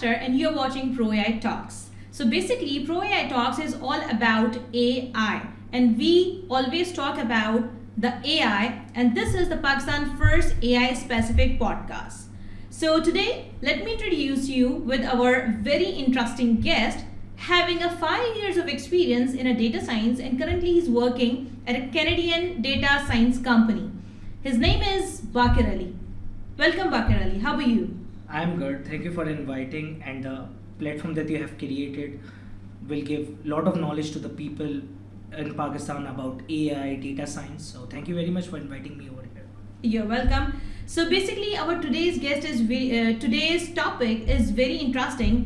Master and you're watching Pro AI Talks. So basically, Pro AI Talks is all about AI, and we always talk about the AI, and this is the Pakistan first AI specific podcast. So today, let me introduce you with our very interesting guest having a 5 years of experience in a data science, and currently he's working at a Canadian data science company. His name is Baqir Ali. Welcome Baqir Ali. How are you? I'm good. Thank you for inviting, and the platform that you have created will give a lot of knowledge to the people in Pakistan about AI, data science. So thank you very much for inviting me over here. You're welcome. So basically, our today's guest is today's topic is very interesting,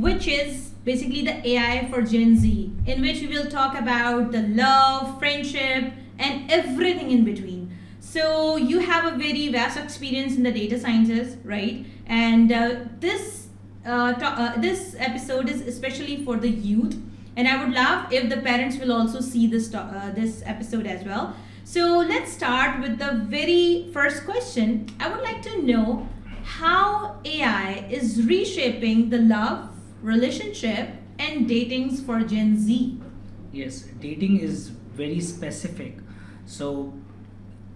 which is basically the AI for Gen Z, in which we will talk about the love, friendship, and everything in between. So you have a very vast experience in the data sciences, right? And this episode is especially for the youth, and I would love if the parents will also see this episode as well. So let's start with the very first question. I would like to know how AI is reshaping the love, relationship, and datings for Gen Z. Yes, dating is very specific. So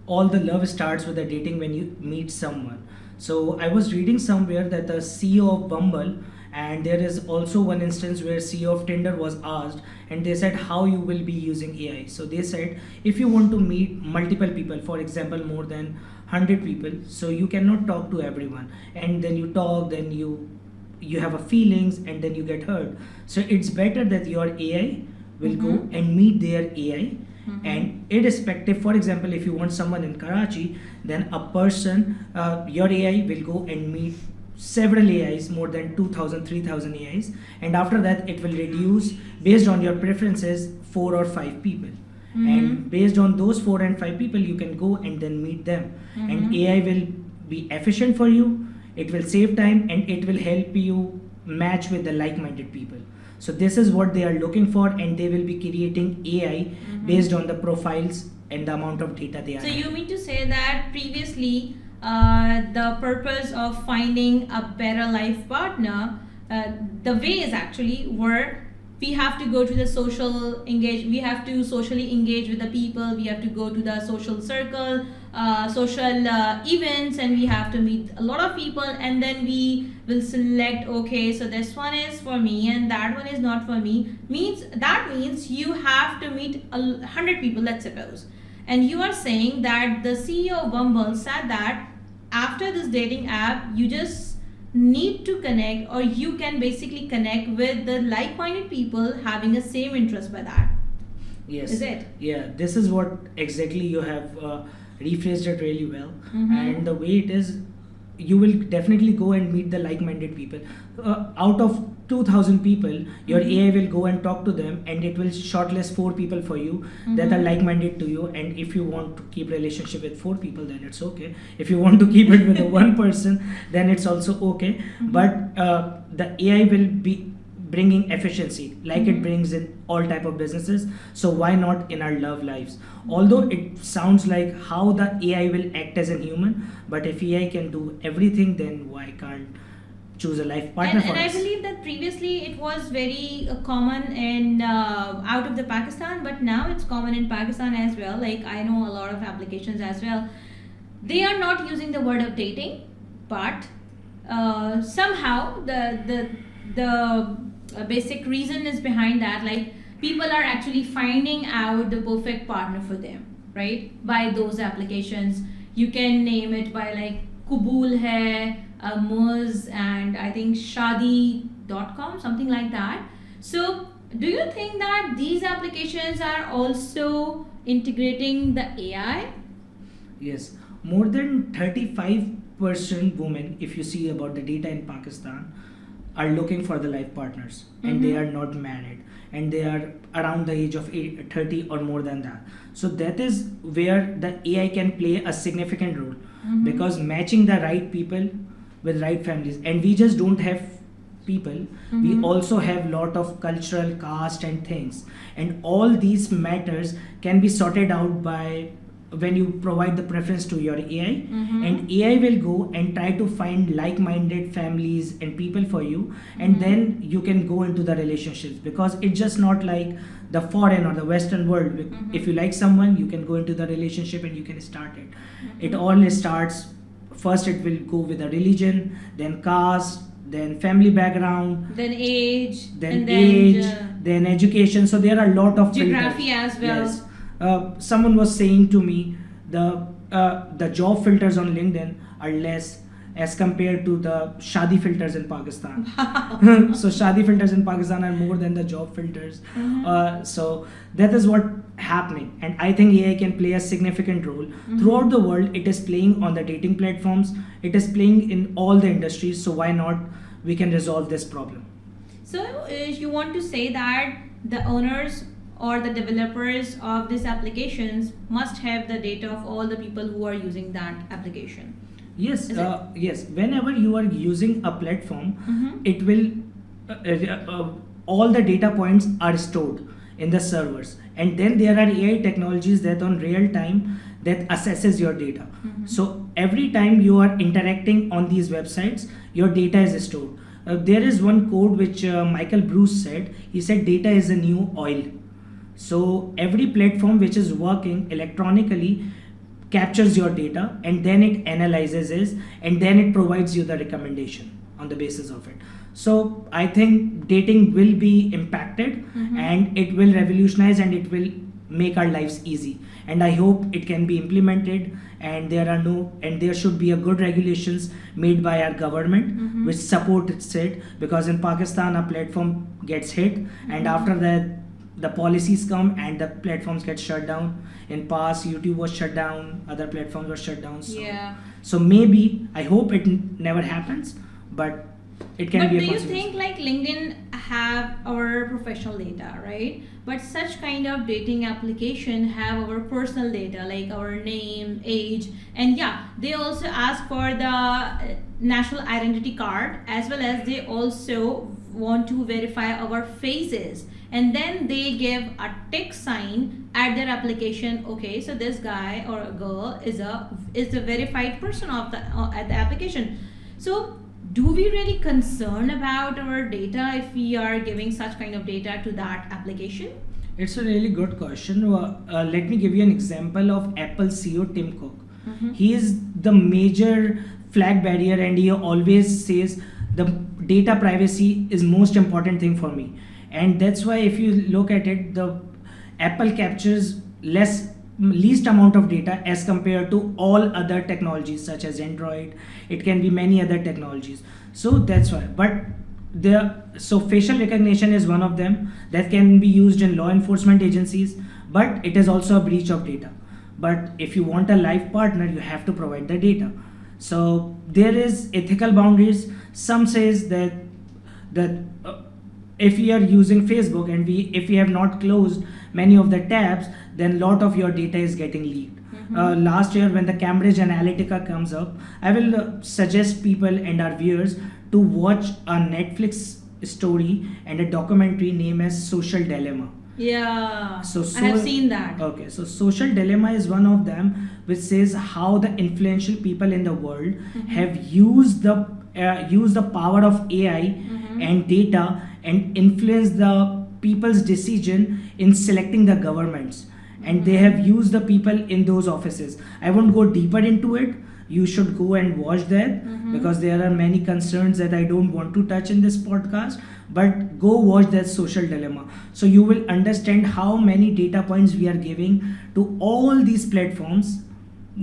all the love starts with the dating when you meet someone. So I was reading somewhere that the CEO of Bumble, and there is also one instance where CEO of Tinder was asked, and they said how you will be using AI. So they said if you want to meet multiple people, for example more than 100 people, so you cannot talk to everyone, and then you talk, then you have a feelings, and then you get hurt. So it's better that your AI will go and meet their AI. And irrespective, for example, if you want someone in Karachi, then a person, your AI will go and meet several AIs, more than 2,000, 3,000 AIs, and after that it will reduce based on your preferences 4 or 5 people. And based on those 4 and 5 people, you can go and then meet them. And AI will be efficient for you, it will save time, and it will help you match with the like-minded people. So this is what they are looking for, and they will be creating AI based on the profiles and the amount of data they are. So you mean to say that previously the purpose of finding a better life partner, the ways actually were we have to go to the we have to socially engage with the people, we have to go to the social circle, social events, and we have to meet a lot of people, and then we will select, okay, so this one is for me and that one is not for me. That means you have to meet 100 people, let's suppose. And you are saying that the CEO of Bumble said that after this dating app, you just need to connect, or you can basically connect with the like-minded people having the same interest by that. Yes. Is it? Yeah, this is what exactly you have rephrased it really well. And the way it is, you will definitely go and meet the like-minded people. Out of 2,000 people, your AI will go and talk to them, and it will shortlist 4 people for you that are like-minded to you. And if you want to keep relationship with 4 people, then it's okay. If you want to keep it with one person, then it's also okay. But the AI will be bringing efficiency like it brings in all type of businesses. So why not in our love lives? Although it sounds like how the AI will act as a human, but if AI can do everything, then why can't choose a life partner for us? And I believe that previously it was very common in out of the Pakistan, but now it's common in Pakistan as well. Like I know a lot of applications as well. They are not using the word of dating, but somehow the basic reason is behind that. Like people are actually finding out the perfect partner for them, right? By those applications. You can name it by like Kubul Hai, Muz, and I think Shadi.com, something like that. So do you think that these applications are also integrating the AI? Yes, more than 35% women, if you see about the data in Pakistan, are looking for the life partners, and they are not married, and they are around the age of 30 or more than that. So that is where the AI can play a significant role, because matching the right people with right families, and we just don't have people, we also have lot of cultural caste and things, and all these matters can be sorted out by when you provide the preference to your AI, Mm-hmm. and AI will go and try to find like-minded families and people for you, and Mhm. then you can go into the relationships, because it's just not like the foreign or the Western world. Mhm. If you like someone, you can go into the relationship and you can start it. It Mhm. all starts first. It will go with a religion, then caste, then family background, Then age, then and then age, then education. So there are a lot of geography filters. as well. Yes. Someone was saying to me, the job filters on LinkedIn are less as compared to the shadi filters in Pakistan. So shadi filters in Pakistan are more than the job filters. Mhm. So that is what happening, and I think AI can play a significant role throughout the world. It is playing on the dating platforms. It is playing in all the industries. So why not? We can resolve this problem. So you want to say that the owners or the developers of these applications must have the data of all the people who are using that application. Yes, Is it? yes. Whenever you are using a platform, Mhm. it will all the data points are stored in the servers, and then there are AI technologies that on real time that assesses your data. Mhm. So every time you are interacting on these websites, your data is stored. There is one quote which Michael Bruce said. He said, "Data is the new oil." So every platform which is working electronically captures your data, and then it analyzes it, and then it provides you the recommendation on the basis of it. So I think dating will be impacted, Mhm. and it will revolutionize, and it will make our lives easy, and I hope it can be implemented, and there should be a good regulations made by our government Mhm. which supports it, because in Pakistan a platform gets hit, and after that the policies come and the platforms get shut down. In past, YouTube was shut down, other platforms were shut down. So, Yeah. so maybe, I hope it never happens, but it can But be do a you consequence. think like LinkedIn have our professional data, right? But such kind of dating application have our personal data like our name, age, and yeah, they also ask for the national identity card, as well as they also want to verify our faces, and then they give a tick sign at their application. Okay, so this guy or a girl is the verified person of the at the application. So do we really concern about our data if we are giving such kind of data to that application? It's a really good question. Let me give you an example of Apple CEO Tim Cook. Mhm. He is the major flag barrier, and he always says the data privacy is most important thing for me. And that's why if you look at it, the Apple captures least amount of data as compared to all other technologies such as Android. It can be many other technologies. So that's why. But so facial recognition is one of them that can be used in law enforcement agencies, but it is also a breach of data. But if you want a life partner, you have to provide the data. So there is ethical boundaries. Some says that if we are using Facebook, and if we have not closed many of the tabs, then lot of your data is getting leaked. Last year, when the Cambridge Analytica comes up, I will suggest people and our viewers to watch a Netflix story and a documentary named as Social Dilemma. Yeah, So, I have seen that. Okay, so Social Dilemma is one of them, which says how the influential people in the world have used the power of AI and data and influence the people's decision in selecting the governments, and they have used the people in those offices. I won't go deeper into it. You should go and watch that, because there are many concerns that I don't want to touch in this podcast. But go watch that Social Dilemma, so you will understand how many data points we are giving to all these platforms,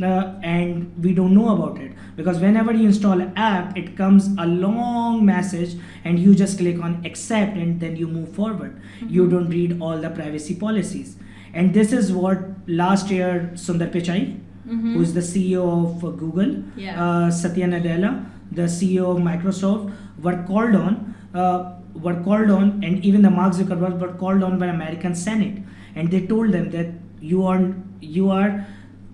and we don't know about it, because whenever you install an app, it comes a long message, and you just click on accept, and then you move forward. You don't read all the privacy policies. And this is what last year Sundar Pichai, who is the CEO of Google, Yeah. Satya Nadella, the CEO of Microsoft, were called on, and even the Mark Zuckerberg were called on by American Senate, and they told them that you are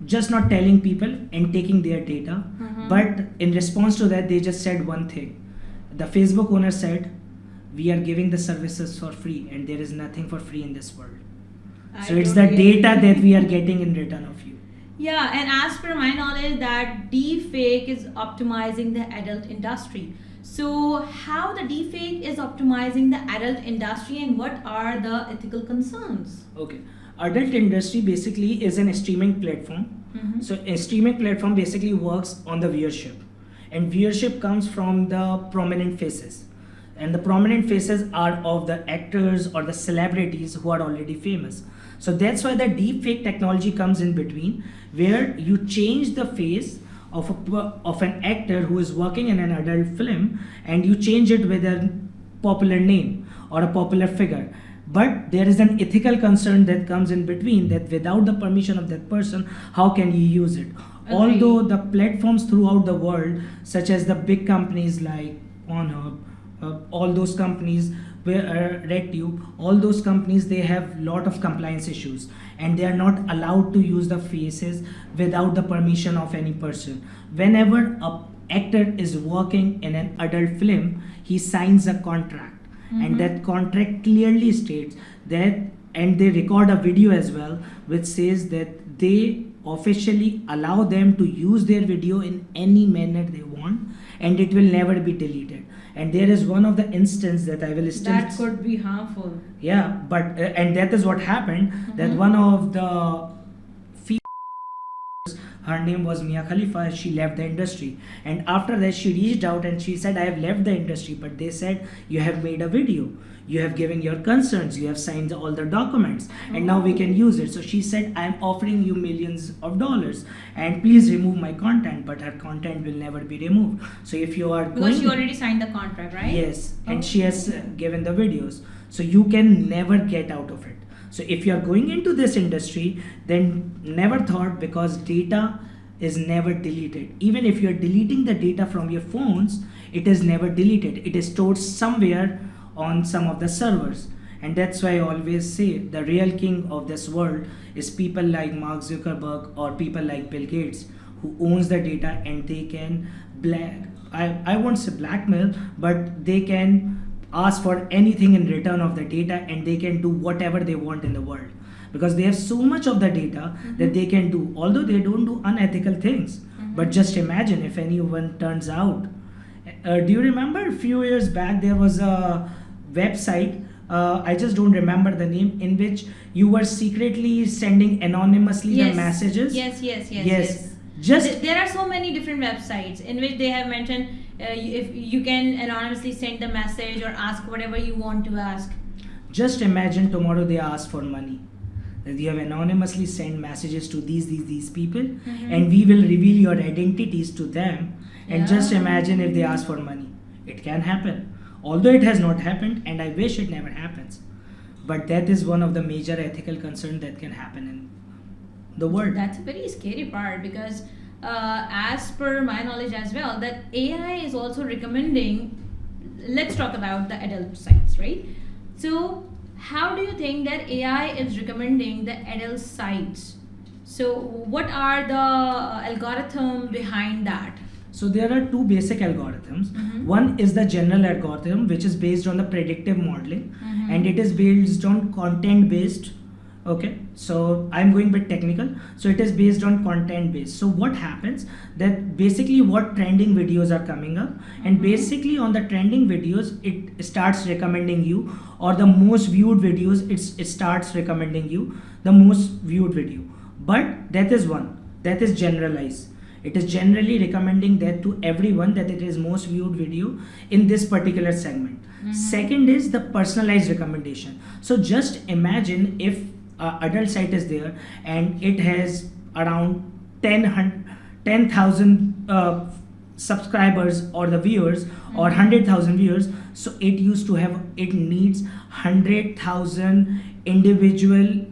just not telling people and taking their data. But in response to that, they just said one thing. The Facebook owner said, "We are giving the services for free, and there is nothing for free in this world." I So it's the totally agree. data that we are getting in return of you. Yeah, and as per my knowledge, that deepfake is optimizing the adult industry. So, how the deepfake is optimizing the adult industry, and what are the ethical concerns? Okay. Adult industry basically is an streaming platform. Mm-hmm. So a streaming platform basically works on the viewership. And viewership comes from the prominent faces. And the prominent faces are of the actors or the celebrities who are already famous. So that's why the deepfake technology comes in between, where you change the face of an actor who is working in an adult film, and you change it with a popular name or a popular figure. But there is an ethical concern that comes in between, that without the permission of that person, how can you use it? Although the platforms throughout the world, such as the big companies like Pornhub, all those companies, where RedTube, all those companies, they have lot of compliance issues, and they are not allowed to use the faces without the permission of any person. Whenever a actor is working in an adult film, he signs a contract, and that contract clearly states that, and they record a video as well, which says that they officially allow them to use their video in any manner they want, and it will never be deleted. And there is one of the instance that I will still That could be harmful. yeah, but and that is what happened, that one of the her name was Mia Khalifa, she left the industry, and after that she reached out and she said, I have left the industry, but they said, you have made a video, you have given your concerns, you have signed all the documents, and now we can use it. So she said, I am offering you millions of dollars, and please remove my content, but her content will never be removed. So if you are Because she already signed the contract, right? yes, and she has given the videos, so you can never get out of it. So if you are going into this industry, then never thought, because data is never deleted. Even if you are deleting the data from your phones, it is never deleted. It is stored somewhere on some of the servers. And that's why I always say the real king of this world is people like Mark Zuckerberg or people like Bill Gates, who owns the data, and they can I won't say blackmail, but they can ask for anything in return of the data, and they can do whatever they want in the world, because they have so much of the data that they can do, although they don't do unethical things. But just imagine if anyone turns out, do you remember a few years back there was a website, I just don't remember the name, in which you were secretly sending anonymously the messages? Yes. Just There are so many different websites in which they have mentioned if you can anonymously send the message or ask whatever you want to ask. just imagine tomorrow they ask for money, that you have anonymously sent messages to these people, and we will reveal your identities to them, and just imagine if they ask for money. It can happen, although it has not happened, and I wish it never happens, but that is one of the major ethical concerns that can happen in the world. That's a very scary part, because as per my knowledge as well, that AI is also recommending, let's talk about the adult sites, right? So how do you think that AI is recommending the adult sites? So what are the algorithm behind that? So there are two basic algorithms. One is the general algorithm, which is based on the predictive modeling, and it is based on content based. Okay, so I'm going a bit technical. So it is based on content based. So what happens, that basically what trending videos are coming up, and basically on the trending videos it starts recommending you, or the most viewed videos, it starts recommending you the most viewed video. But that is one, that is generalized. It is generally recommending that to everyone, that it is most viewed video in this particular segment. Second is the personalized recommendation. So just imagine if adult site is there, and it has around 10,000 subscribers or the viewers, or 100,000 viewers. So it needs 100,000 individual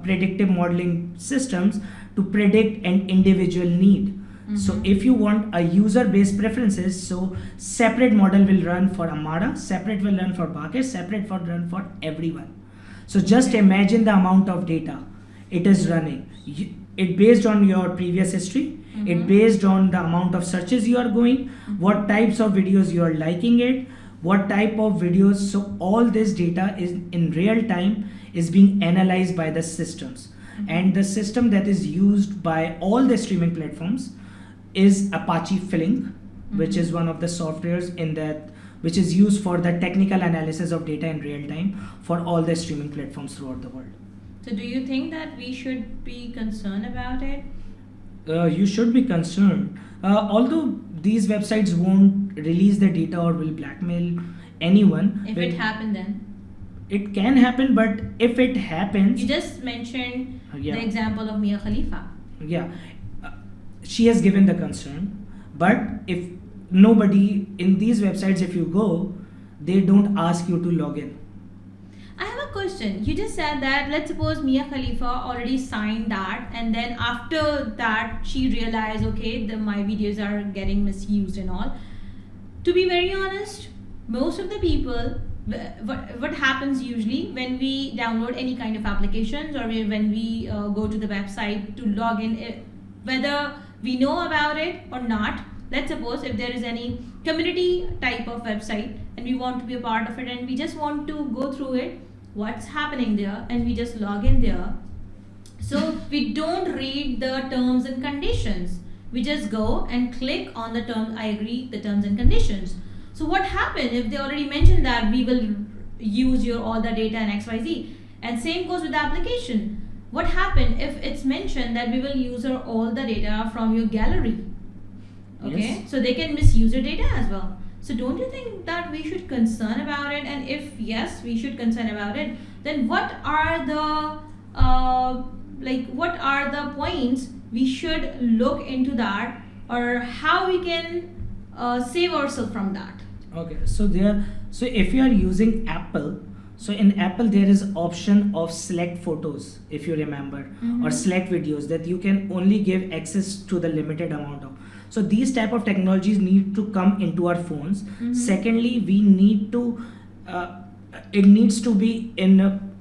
predictive modeling systems to predict an individual need. So if you want a user based preferences, so separate model will run for Ammara, separate will run for Baqir, separate for run for everyone. So just imagine the amount of data it is running. It based on your previous history, it based on the amount of searches you are going, what types of videos you are liking it, what type of videos. So all this data is in real time is being analyzed by the systems. and the system that is used by all the streaming platforms is Apache Flink, which is one of the softwares in that, which is used for the technical analysis of data in real time for all the streaming platforms throughout the world. So do you think that we should be concerned about it? You should be concerned. Although these websites won't release the data or will blackmail anyone. If it happened then? It can happen, but if it happens... You just mentioned Yeah. the example of Mia Khalifa. Yeah. She has given the concern, but if nobody in these websites, if you go, they don't ask you to log in. I have a question. You just said that, let's suppose Mia Khalifa already signed that, and then after that she realized, okay, my videos are getting misused and all. To be very honest, most of the people, what happens usually when we download any kind of applications or when we go to the website to log in, whether we know about it or not, let's suppose if there is any community type of website and we want to be a part of it and we just want to go through it, what's happening there, and we just log in there. So we don't read the terms and conditions. We just go and click on the terms, I agree, the terms and conditions. So what happened if they already mentioned that we will use your all the data and XYZ? And same goes with the application. What happened if it's mentioned that we will use all the data from your gallery? Okay, Yes. so they can misuse your data as well. So don't you think that we should concern about it? And if yes, we should concern about it, then what are the what are the points we should look into that, or how we can save ourselves from that? Okay, so if you are using Apple, so in Apple there is option of select photos, if you remember, or select videos that you can only give access to the limited amount of. So these type of technologies need to come into our phones. Secondly, we need to, it needs to be in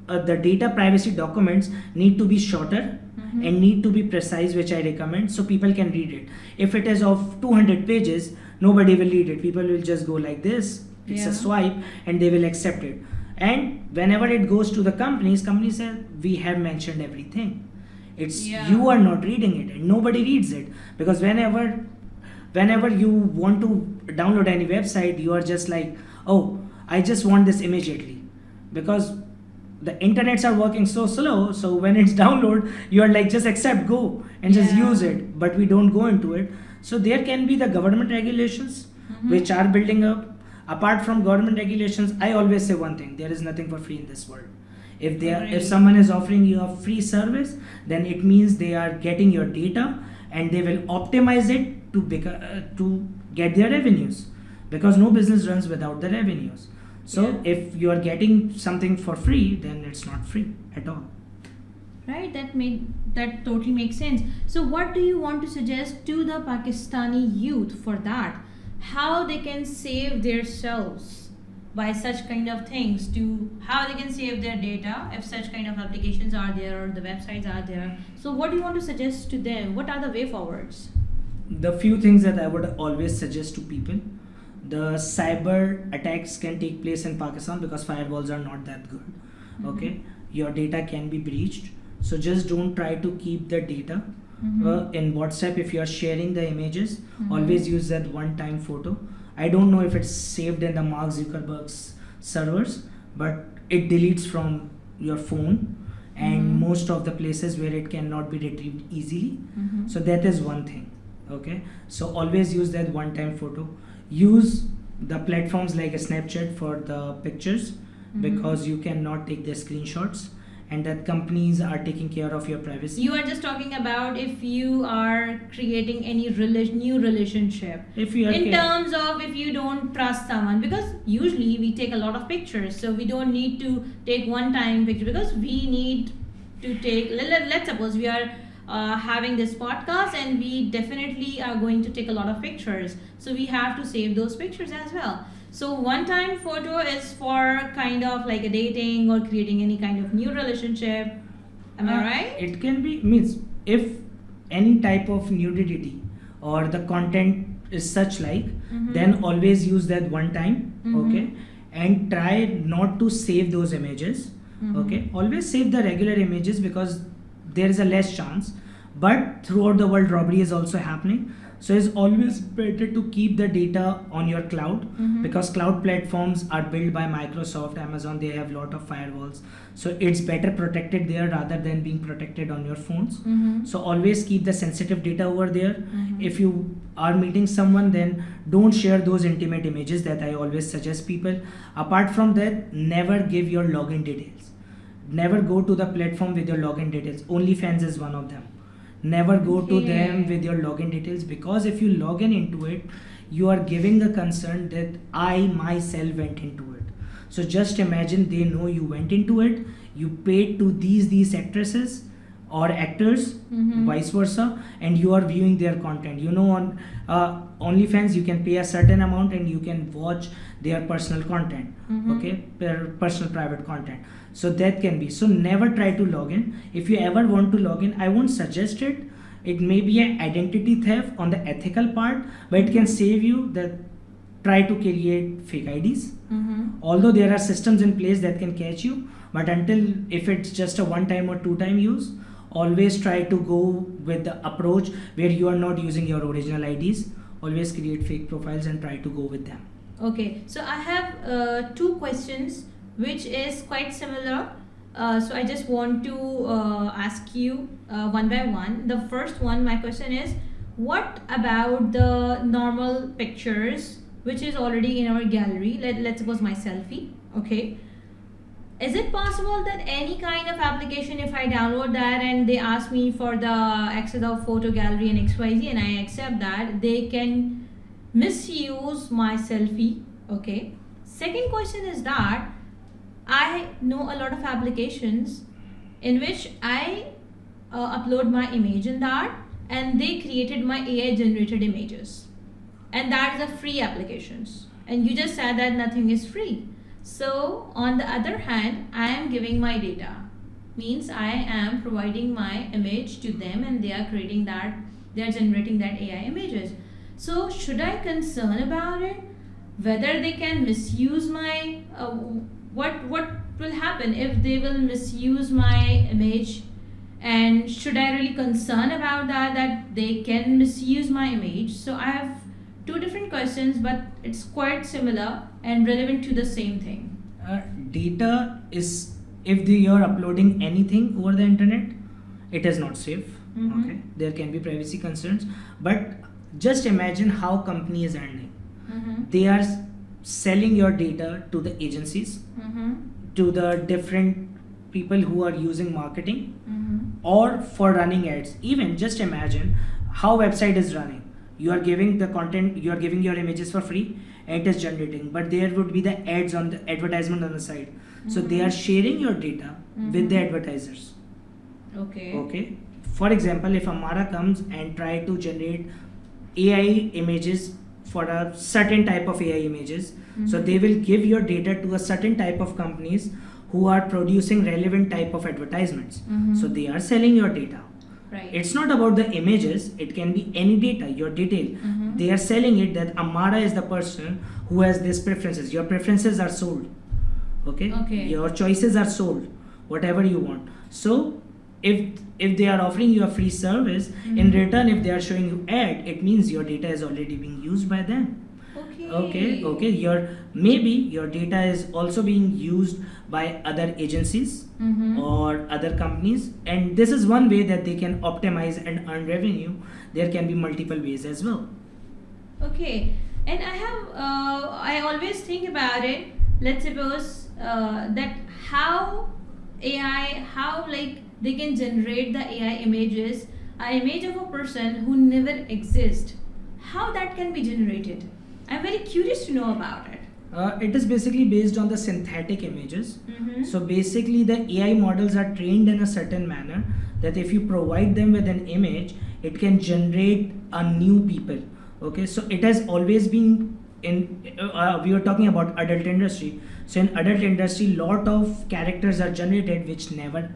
the data privacy documents need to be shorter and need to be precise, which I recommend, so people can read it. If it is of 200 pages, nobody will read it. People will just go like this, it's a swipe, and they will accept it. And whenever it goes to the companies say, we have mentioned everything. It's you are not reading it, and nobody reads it, because whenever you want to download any website, you are just like, oh, I just want this immediately, because the internets are working so slow. So when it's download, you are like, just accept, go, and just use it. But we don't go into it. So there can be the government regulations which are building up. Apart from government regulations, I always say one thing: there is nothing for free in this world. If someone is offering you a free service, then it means they are getting your data and they will optimize it to get their revenues, because no business runs without the revenues. So if you are getting something for free, then it's not free at all. Right, that totally makes sense. So what do you want to suggest to the Pakistani youth for that? How they can save themselves by such kind of things, to how they can save their data if such kind of applications are there or the websites are there. So what do you want to suggest to them? What are the way forwards? The few things that I would always suggest to people: the cyber attacks can take place in Pakistan because firewalls are not that good. Okay, your data can be breached, so just don't try to keep the data. In WhatsApp, if you are sharing the images, always use that one-time photo. I don't know if it's saved in the Mark Zuckerberg's servers, but it deletes from your phone and most of the places where it cannot be retrieved easily. So that is one thing. Okay, so always use that one-time photo. Use the platforms like a Snapchat for the pictures, because you cannot take the screenshots, and that companies are taking care of your privacy. You are just talking about if you are creating any new relationship. If you are in terms of if you don't trust someone, because usually we take a lot of pictures, so we don't need to take one-time picture, because we need to take, let's suppose we are having this podcast and we definitely are going to take a lot of pictures, so we have to save those pictures as well. So one-time photo is for kind of like a dating or creating any kind of new relationship. Am I right? It can be, means if any type of nudity or the content is such like, then always use that one time. Okay, and try not to save those images. Okay, always save the regular images, because there is a less chance. But throughout the world, robbery is also happening. So it's always better to keep the data on your cloud, because cloud platforms are built by Microsoft, Amazon. They have a lot of firewalls, so it's better protected there rather than being protected on your phones. So always keep the sensitive data over there. If you are meeting someone, then don't share those intimate images that I always suggest people. Apart from that, never give your login details. Never go to the platform with your login details. OnlyFans is one of them. Never go to them with your login details, because if you log in into it, you are giving a concern that I myself went into it. So just imagine they know you went into it, you paid to these actresses or actors, vice versa, and you are viewing their content. You know, on OnlyFans you can pay a certain amount and you can watch their personal content, okay, their personal private content. So that can be. So never try to log in. If you ever want to log in, I won't suggest it. It may be an identity theft on the ethical part, but it can save you that try to create fake IDs. Although there are systems in place that can catch you, but until if it's just a one time or two time use, always try to go with the approach where you are not using your original IDs. Always create fake profiles and try to go with them. Okay, so I have two questions which is quite similar. So I just want to ask you one by one. The first one, my question is, what about the normal pictures which is already in our gallery? Let's suppose my selfie, okay? Is it possible that any kind of application, if I download that and they ask me for the access of photo gallery and XYZ and I accept that, they can misuse my selfie, okay? Second question is that I know a lot of applications in which I upload my image in that and they created my AI generated images, and that is a free applications, and you just said that nothing is free. So on the other hand, I am giving my data, means I am providing my image to them and they are creating that, they are generating that AI images. So should I concern about it, whether they can misuse my what will happen if they will misuse my image, and should I really concern about that they can misuse my image? So I have two different questions, but it's quite similar and relevant to the same thing. Data is, if you are uploading anything over the internet, it is not safe. Okay, there can be privacy concerns, but just imagine how company is earning. They are selling your data to the agencies, to the different people who are using marketing, or for running ads. Even just imagine how website is running. You are giving the content, you are giving your images for free, and it is generating, but there would be the ads on the advertisement on the side. So they are sharing your data with the advertisers. Okay. For example, if Ammara comes and try to generate AI images for a certain type of AI images, so they will give your data to a certain type of companies who are producing relevant type of advertisements. So they are selling your data. Right. It's not about the images, it can be any data, your detail. They are selling it that Ammara is the person who has these preferences. Your preferences are sold. Okay? Your choices are sold, whatever you want. So if they are offering you a free service, in return if they are showing you ad, it means your data is already being used by them. Okay. Maybe your data is also being used by other agencies or other companies, and this is one way that they can optimize and earn revenue. There can be multiple ways as well. Okay, and I always think about it. Let's suppose that how like they can generate the AI images, an image of a person who never exists. How that can be generated? I'm very curious to know about it. It is basically based on the synthetic images. So basically the AI models are trained in a certain manner that if you provide them with an image, it can generate a new people. Okay, so it has always been in, we were talking about adult industry. So in adult industry, lot of characters are generated which never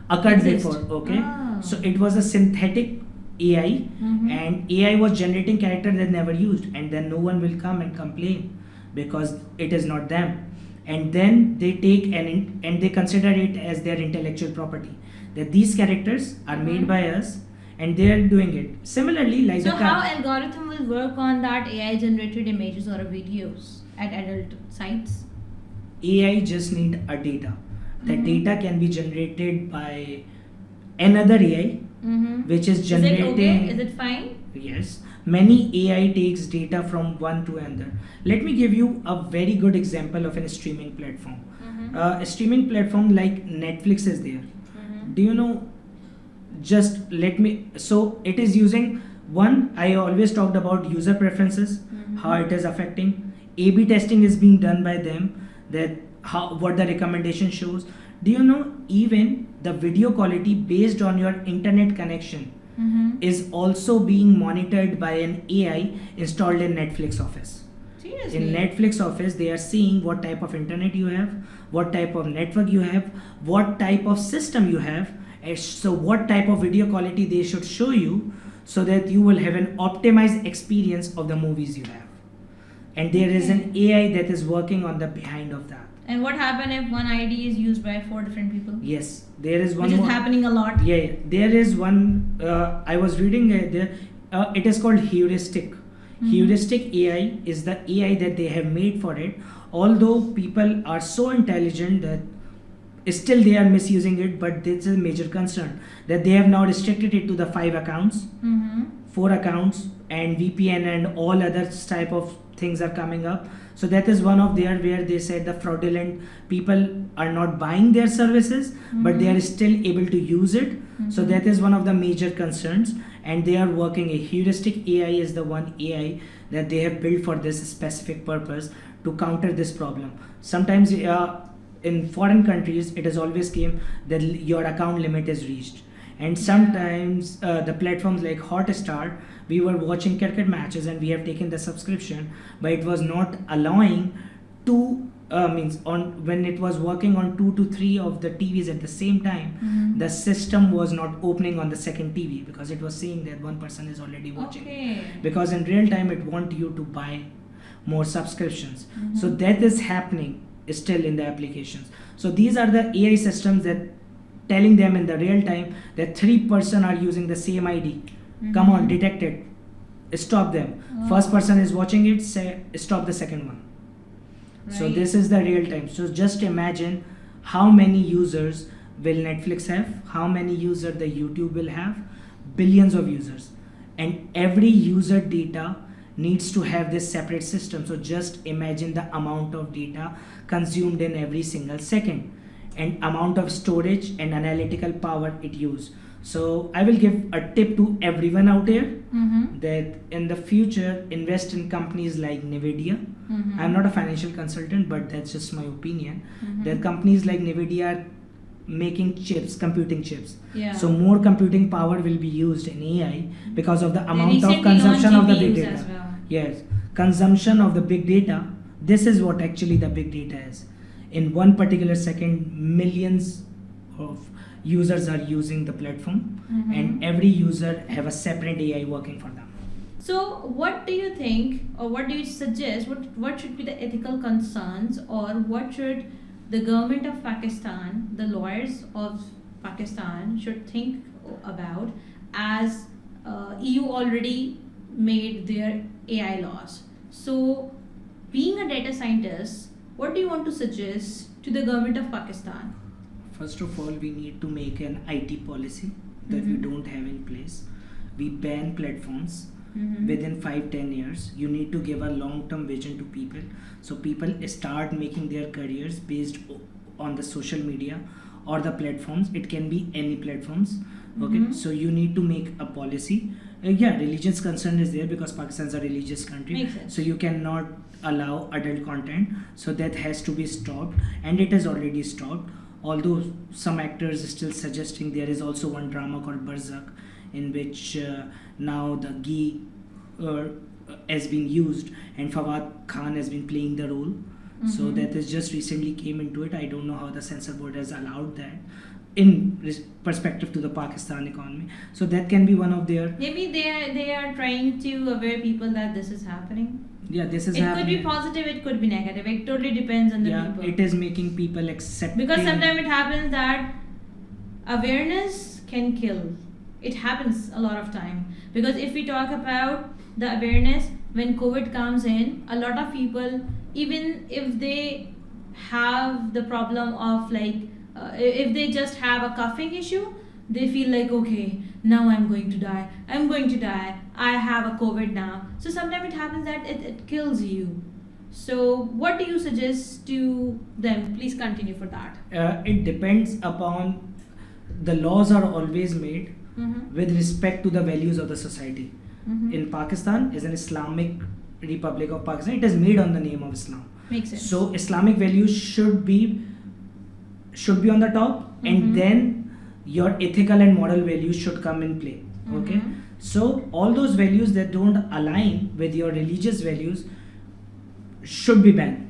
occurred before. Okay, so it was a synthetic AI, and AI was generating character that never used, and then no one will come and complain because it is not them. and then they take and they consider it as their intellectual property, that these characters are made by us and they are doing it similarly like So how algorithm will work on that AI generated images or videos at adult sites? AI just need a data. That data can be generated by another AI, which is generating. Is it okay? Is it fine? Yes, many AI takes data from one to another. Let me give you a very good example of a streaming platform. A streaming platform like Netflix is there. Do you know? Just let me. So it is using one. I always talked about user preferences, how it is affecting. A/B testing is being done by them. That how what the recommendation shows. Do you know even the video quality based on your internet connection is also being monitored by an AI installed in Netflix Office. Seriously? In Netflix Office, they are seeing what type of internet you have, what type of network you have, what type of system you have, and so what type of video quality they should show you, so that you will have an optimized experience of the movies you have. And there is an AI that is working on the behind of that. And what happens if one ID is used by 4 different people? Yes, there is one Which is more. happening a lot. Yeah, there is one. I was reading there. It is called heuristic. Heuristic AI is the AI that they have made for it. Although people are so intelligent that still they are misusing it, but this is a major concern that they have now restricted it to the 5 accounts, 4 accounts, and VPN and all other type of things are coming up. So that is one of there where they said the fraudulent people are not buying their services, but they are still able to use it. So that is one of the major concerns, and they are working. A heuristic AI is the one AI that they have built for this specific purpose to counter this problem. Sometimes in foreign countries, it has always came that your account limit is reached. And sometimes the platforms like Hotstar, we were watching cricket matches and we have taken the subscription, but it was not allowing to means on when it was working on 2 to 3 of the TVs at the same time, the system was not opening on the second TV because it was saying that one person is already watching it. Because in real time it want you to buy more subscriptions. So that is happening still in the applications. So these are the AI systems that telling them in the real time that 3 person are using the same ID. Come on, detect it, stop them. First person is watching it, say stop the second one. So this is the real time. So just imagine how many users will Netflix have, how many users the YouTube will have, billions of users, and every user data needs to have this separate system. So just imagine the amount of data consumed in every single second, and amount of storage and analytical power it uses. So I will give a tip to everyone out there that in the future invest in companies like Nvidia. I'm not a financial consultant, but that's just my opinion. That companies like Nvidia are making chips, computing chips. So more computing power will be used in AI because of the amount of consumption of the big data. Yes, consumption of the big data. This is what actually the big data is. In one particular second, millions of users are using the platform, and every user have a separate AI working for them. So what do you think, or what do you suggest, what should be the ethical concerns, or what should the government of Pakistan, the lawyers of Pakistan should think about, as EU already made their AI laws? So being a data scientist, what do you want to suggest to the government of Pakistan? First of all, we need to make an IT policy that we don't have in place. We ban platforms within 5-10 years. You need to give a long-term vision to people, so people start making their careers based on the social media or the platforms. It can be any platforms. Okay, so you need to make a policy. Religious concern is there because Pakistan is a religious country, so you cannot allow adult content, so that has to be stopped, and it is already stopped. Although some actors are still suggesting, there is also one drama called Barzak, in which now the ghee has been used and Fawad Khan has been playing the role. So that is just recently came into it. I don't know how the censor board has allowed that in perspective to the Pakistan economy. So that can be one of their. Maybe they are trying to aware people that this is happening. Yeah, this is It could happening. be positive, it could be negative. It totally depends on the Yeah, people. it is making people accept. Because sometimes it happens that awareness can kill. It happens a lot of time. Because if we talk about the awareness, when COVID comes in, a lot of people, even if they have the problem of like, if they just have a coughing issue, they feel like, okay, now I'm going to die. I'm going to die. I have a COVID now. So sometimes it happens that it kills you. So what do you suggest to them? Please continue for that. It depends upon, the laws are always made Mm-hmm. with respect to the values of the society. Mm-hmm. In Pakistan is an Islamic Republic of Pakistan. It is made on the name of Islam. Makes sense. So Islamic values should be on the top, Mhm. and then your ethical and moral values should come in play. Okay. Mhm. So all those values that don't align with your religious values should be banned.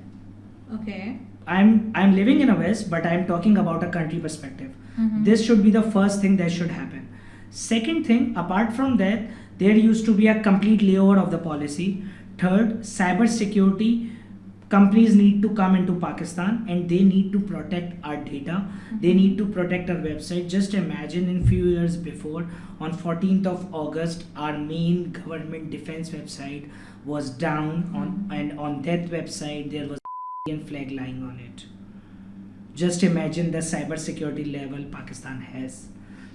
Okay. I'm living in a West, but I'm talking about a country perspective. Mhm. This should be the first thing that should happen. Second thing, apart from that, there used to be a complete layover of the policy. Third, cyber security companies need to come into Pakistan and they need to protect our data. They need to protect our website. Just imagine, in few years before, on 14th of August, our main government defense website was down and on that website there was a flag lying on it. Just imagine the cyber security level Pakistan has.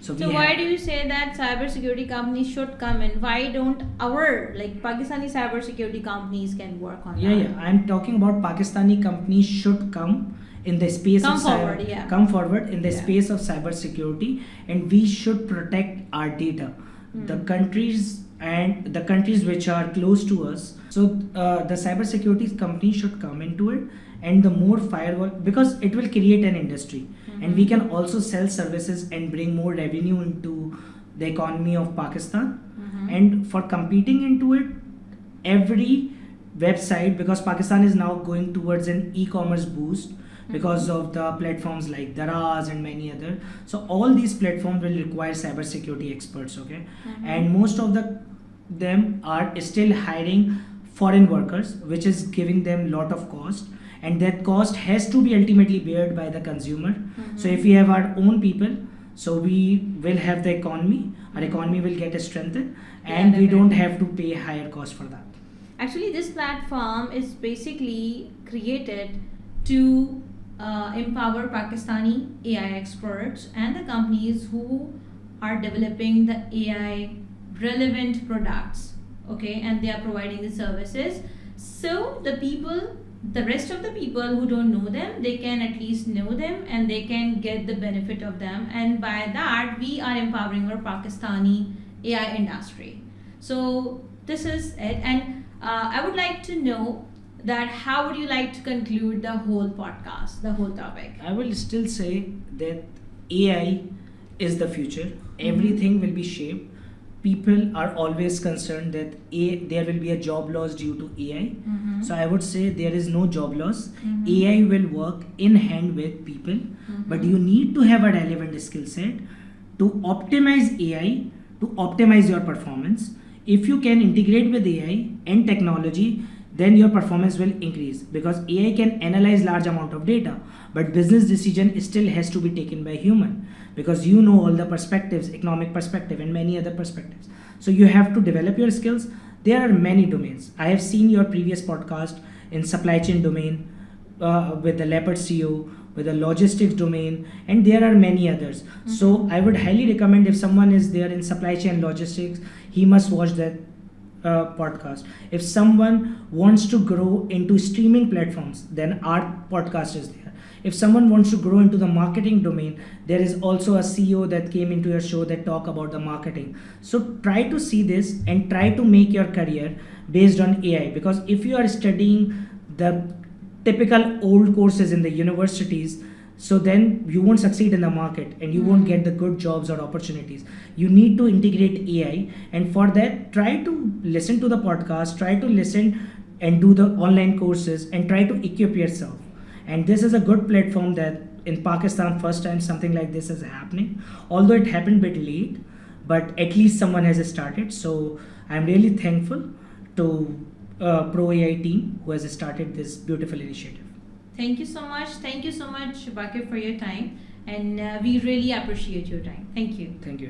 So why do you say that cybersecurity companies should come in? Why don't our like Pakistani cybersecurity companies can work on that? Yeah. I'm talking about Pakistani companies should come in the space Come of forward, yeah. come forward in the Yeah. space of cyber security, and we should protect our data. The countries which are close to us. So the cyber security company should come into it, and the more firewall, because it will create an industry, and we can also sell services and bring more revenue into the economy of Pakistan. And for competing into it, every website, because Pakistan is now going towards an e-commerce boost because of the platforms like Daraz and many other. So all these platforms will require cybersecurity experts, okay? And most of them are still hiring foreign workers, which is giving them lot of cost, and that cost has to be ultimately bared by the consumer. So if we have our own people, so we will have the economy, our economy will get strengthened, and we don't have to pay higher cost for that. Actually, this platform is basically created to empower Pakistani AI experts and the companies who are developing the AI relevant products, okay, and they are providing the services. So the rest of the people who don't know them, they can at least know them and they can get the benefit of them. And by that, we are empowering our Pakistani AI industry. So this is it. And I would like to know that how would you like to conclude the whole podcast, the whole topic? I will still say that AI is the future. Everything will be shaped. People are always concerned that there will be a job loss due to AI. So I would say there is no job loss. AI will work in hand with people, but you need to have a relevant skill set to optimize AI, to optimize your performance. If you can integrate with AI and technology, then your performance will increase, because AI can analyze large amount of data, but business decision still has to be taken by human, because you know all the perspectives, economic perspective and many other perspectives. So you have to develop your skills. There are many domains. I have seen your previous podcast in supply chain domain, with the Leopard CEO, with the logistics domain, and there are many others. So I would highly recommend, if someone is there in supply chain logistics, he must watch that podcast. If someone wants to grow into streaming platforms, then our podcast is there. If someone wants to grow into the marketing domain, there is also a CEO that came into your show that talk about the marketing. So try to see this and try to make your career based on AI, because if you are studying the typical old courses in the universities, so then you won't succeed in the market and you won't get the good jobs or opportunities. You need to integrate AI, and for that, try to listen to the podcast, try to listen and do the online courses, and try to equip yourself. And this is a good platform that in Pakistan, first time something like this is happening. Although it happened a bit late, but at least someone has started. So I'm really thankful to Pro AI team who has started this beautiful initiative. Thank you so much. Thank you so much, Baqir, for your time. And we really appreciate your time. Thank you. Thank you.